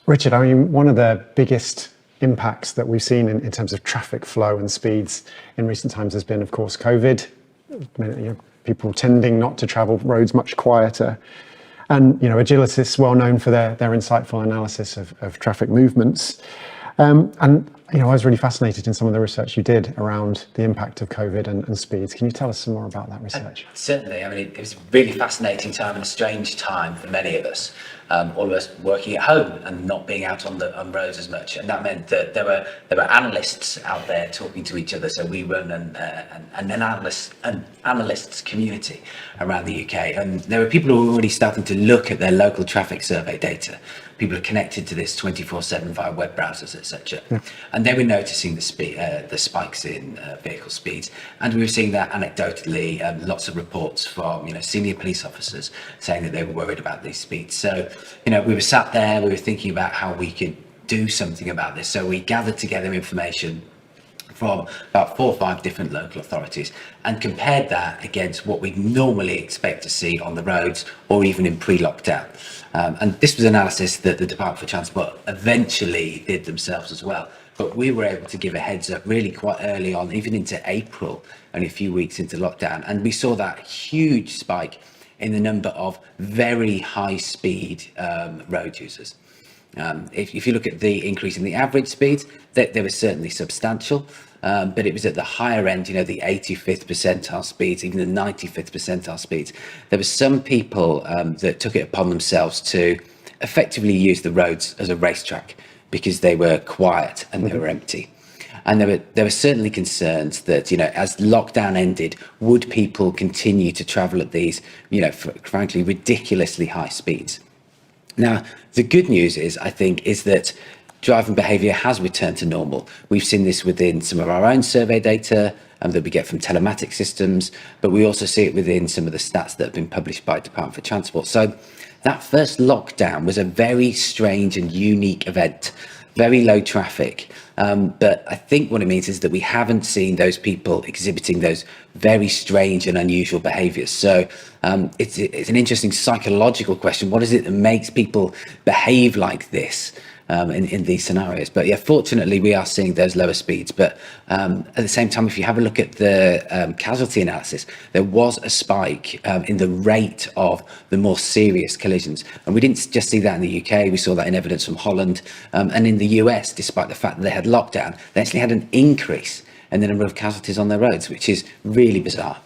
Richard, I mean, one of the biggest impacts that we've seen in terms of traffic flow and speeds in recent times has been, of course, COVID. People tending not to travel, roads much quieter. And, Agilysis, well known for their insightful analysis of traffic movements. And, I was really fascinated in some of the research you did around the impact of COVID and speeds. Can you tell us some more about that research? Certainly. I mean, it was a really fascinating time and a strange time for many of us. All of us working at home and not being out on roads as much, and that meant that there were analysts out there talking to each other. So we run an analysts community around the UK, and there were people who were already starting to look at their local traffic survey data. People are connected to this 24/7 via web browsers, etc. Yeah. And they were noticing the spikes in vehicle speeds, and we were seeing that anecdotally. Lots of reports from senior police officers saying that they were worried about these speeds. So we were sat there, we were thinking about how we could do something about this. So we gathered together information from about 4 or 5 different local authorities and compared that against what we normally expect to see on the roads or even in pre-lockdown. And this was analysis that the Department for Transport eventually did themselves as well. But we were able to give a heads up really quite early on, even into April, only a few weeks into lockdown. And we saw that huge spike in the number of very high speed road users. If you look at the increase in the average speeds, they were certainly substantial, but it was at the higher end, the 85th percentile speeds, even the 95th percentile speeds. There were some people that took it upon themselves to effectively use the roads as a racetrack because they were quiet and they were empty. And there were certainly concerns that, as lockdown ended, would people continue to travel at these, frankly, ridiculously high speeds? Now, the good news is that driving behaviour has returned to normal. We've seen this within some of our own survey data that we get from telematic systems, but we also see it within some of the stats that have been published by Department for Transport. So that first lockdown was a very strange and unique event, very low traffic. But I think what it means is that we haven't seen those people exhibiting those very strange and unusual behaviours. So it's an interesting psychological question. What is it that makes people behave like this in these scenarios? But yeah, fortunately, we are seeing those lower speeds. But at the same time, if you have a look at the casualty analysis, there was a spike in the rate of the more serious collisions. And we didn't just see that in the UK, we saw that in evidence from Holland. And in the US, despite the fact that they had lockdown, they actually had an increase in the number of casualties on their roads, which is really bizarre.